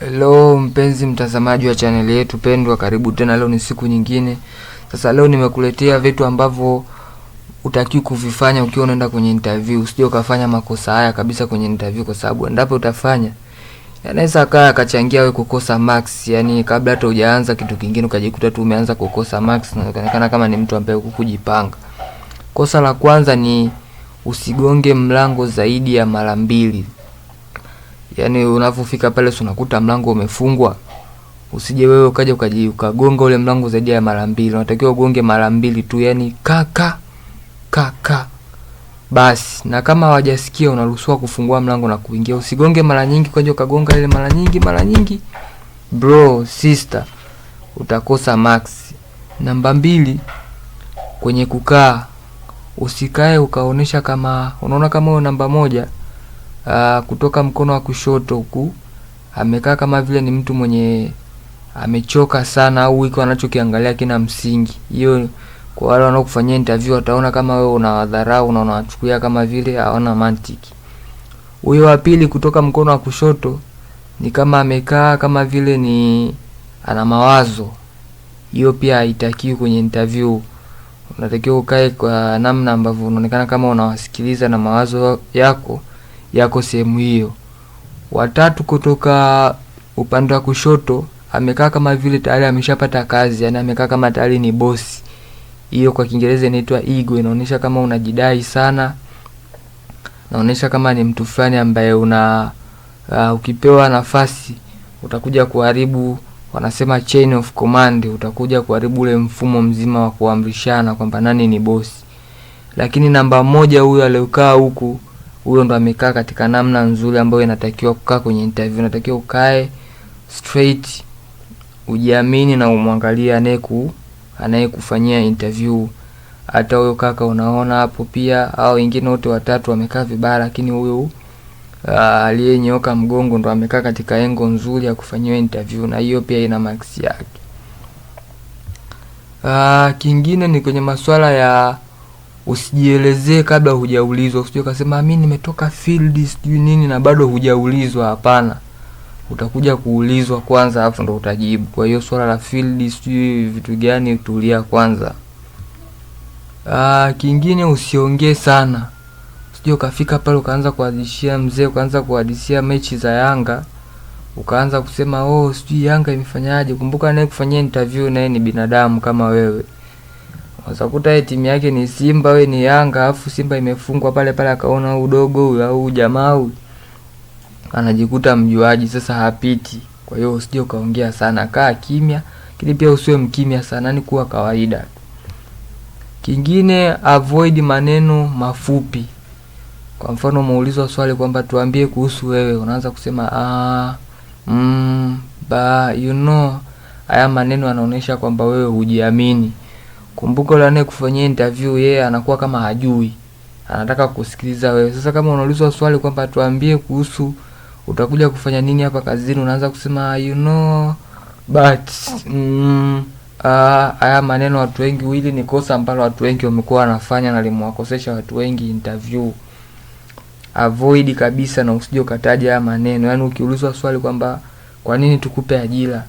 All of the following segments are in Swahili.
Hello mpenzi mtazamaji wa channel yetu pendwa, karibu tena. Leo ni siku nyingine. Sasa leo nimekuletea vitu ambavyo utakiwa kuvifanya ukiwa unaenda kwenye interview. Usije ukafanya makosa haya kabisa kwenye interview, kwa sababu endapo utafanya yanaweza akachangia wewe kukosa marks. Yani kabla hata hujaanza kitu kingine ukajikuta tu umeanza kukosa marks na unaonekana kama ni mtu ambaye hukujipanga. Kosa la kwanza ni usigonge mlango zaidi ya mara mbili. Yani unapofika pale unakuta mlango umefungwa, usije wewe ukaja ukagonga ule mlango zaidi ya mara mbili. Unatakiwa ugonge mara mbili tu, yani kaka basi. Na kama hawajasikia unaruhusiwa kufungua mlango na kuingia. Usigonge mara nyingi ukaja ukagonga ile mara nyingi. Bro, sister, utakosa max. Namba 2, kwenye kukaa, usikae ukaonesha kama unaona kama wewe namba 1 kutoka mkono wa kushoto huku amekaa kama vile ni mtu mwenye amechoka sana, au iko anachokiangalia kina msingi. Hiyo kwa wale wanaokufanyia interview wataona kama wewe unawadharau na unawachukulia kama vile hawana mantiki. Huyo wa pili kutoka mkono wa kushoto ni kama amekaa kama vile ni ana mawazo. Hiyo pia haitakiwi kwenye interview. Unatakiwa ukae kwa namna ambavyo unaonekana kama unawasikiliza na mawazo yako sehemu hiyo. Watatu kutoka upande wa kushoto amekaa kama vile tayari ameshapata kazi, yani amekaa kama tayari ni boss. Hiyo kwa Kiingereza inaitwa ego, inaonyesha kama unajidai sana. Inaonyesha kama ni mtu fulani ambaye ukipewa nafasi utakuja kuharibu, wanasema chain of command, utakuja kuharibu ule mfumo mzima wa kuamrishana kwamba nani ni boss. Lakini namba 1 huyo aliyokaa huku, huyo ndo amekaa katika namna nzuri ambayo inatakiwa kukaa kwenye interview. Unatakiwa ukae straight, ujiamini na umwangalie anayekufanyia interview. Hata huyo kaka unaona hapo pia, au wengine wote watatu wamekaa vibaya, lakini huyo aliyenyoka mgongo ndo amekaa katika engo nzuri ya kufanyia interview, na hiyo pia ina marks yake. Kingine ni kwenye masuala ya usijielezee kabla hujaulizwa. Usije ukasema mimi nimetoka field sijui nini na bado hujaulizwa. Hapana, utakuja kuulizwa kwanza hapo ndo utajibu. Kwa hiyo swala la field sijui vitu gani, tulia kwanza. Kingine usiongee sana. Usije ukafika pale ukaanza kuhadithia mzee, ukaanza kuhadithia mechi za Yanga, ukaanza kusema sijui Yanga imefanyaje. Kumbuka naye kufanyia interview naye ni binadamu kama wewe. Wasakuta timu yake ni Simba, wewe ni Yanga, afu Simba imefungwa pale akaona udogo au jamaa anajikuta mjuaji, sasa hapiti. Kwa hiyo usije ukaongea sana, kaa kimya, lakini pia usiwe mkimya sana, ni kuwa kawaida. Kingine, avoid maneno mafupi. Kwa mfano umeulizwa swali kwamba tuambie kuhusu wewe, unaanza kusema haya maneno yanaonyesha kwamba wewe hujiamini. Kumbuka yule anayekufanyia interview yeye anakuwa kama hajui, anataka kusikiliza wewe. Sasa kama unaulizwa swali kwamba tuambie kuhusu utakuja kufanya nini hapa kazini, unaanza kusema but haya maneno watu wengi, hili ni kosa ambalo watu wengi wamekuwa wanafanya na limewakosesha watu wengi interview. Avoid kabisa na usije ukataja haya maneno. Yani ukiulizwa swali kwamba kwa nini tukupe ajira,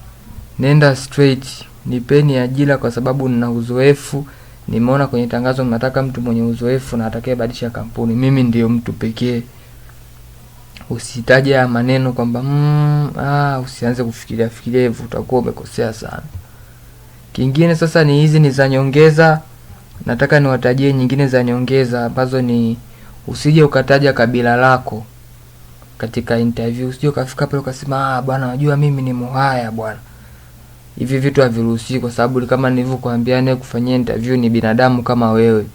nenda straight, nipeni ajira kwa sababu nina uzoefu. Nimeona kwenye tangazo mnataka mtu mwenye uzoefu na atakayebadilisha kampuni. Mimi ndio mtu pekee. Usitaje haya maneno kwamba usianze kufikiria hivyo, utakuwa umekosea sana. Kingine sasa ni hizi ni za nyongeza. Nataka niwatajie nyingine za nyongeza ambazo ni usije ukataja kabila lako katika interview. Usije ukafika pale ukasema bwana unajua mimi ni Muhaya bwana. Hivi vitu haviruhusiwi, kwa sababu kama nilivyokuambia naye kufanyia interview ni binadamu kama wewe.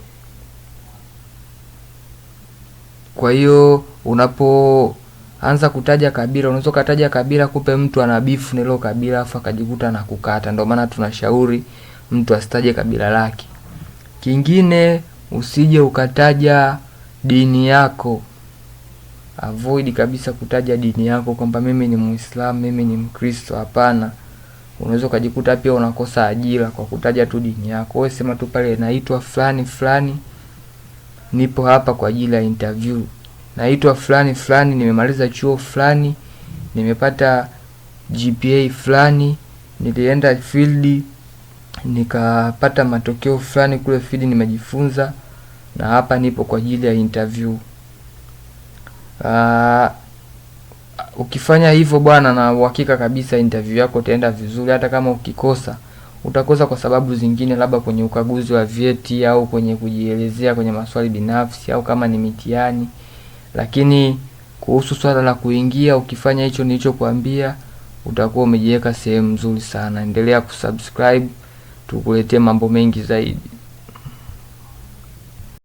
Kwa hiyo unapoanza kutaja kabila, unaweza kutaja kabila kupe mtu ana beef na hilo kabila afa akajikuta na kukata. Ndio maana tunashauri mtu asitaje kabila lake. Kingine, usije ukataja dini yako. Avoid kabisa kutaja dini yako kwamba mimi ni Muislamu, mimi ni Mkristo. Hapana. Unaweza kujikuta pia unakosa ajira kwa kutaja tu dini yako. Wewe sema tu pale naitwa fulani, nipo hapa kwa ajili ya interview. Naitwa fulani, nimemaliza chuo fulani, nimepata GPA fulani, nilienda field nikapata matokeo fulani kule field, nimejifunza na hapa nipo kwa ajili ya interview. Ukifanya hivyo bwana, na uhakika kabisa interview yako itaenda vizuri. Hata kama ukikosa, utakosa kwa sababu zingine, labda kwenye ukaguzi wa vyeti au kwenye kujielezea kwenye maswali binafsi au kama ni mitihani. Lakini kuhusu swala la kuingia, ukifanya hicho nilichokuambia, utakuwa umejiweka sehemu nzuri sana. Endelea kusubscribe, tukuletee mambo mengi zaidi.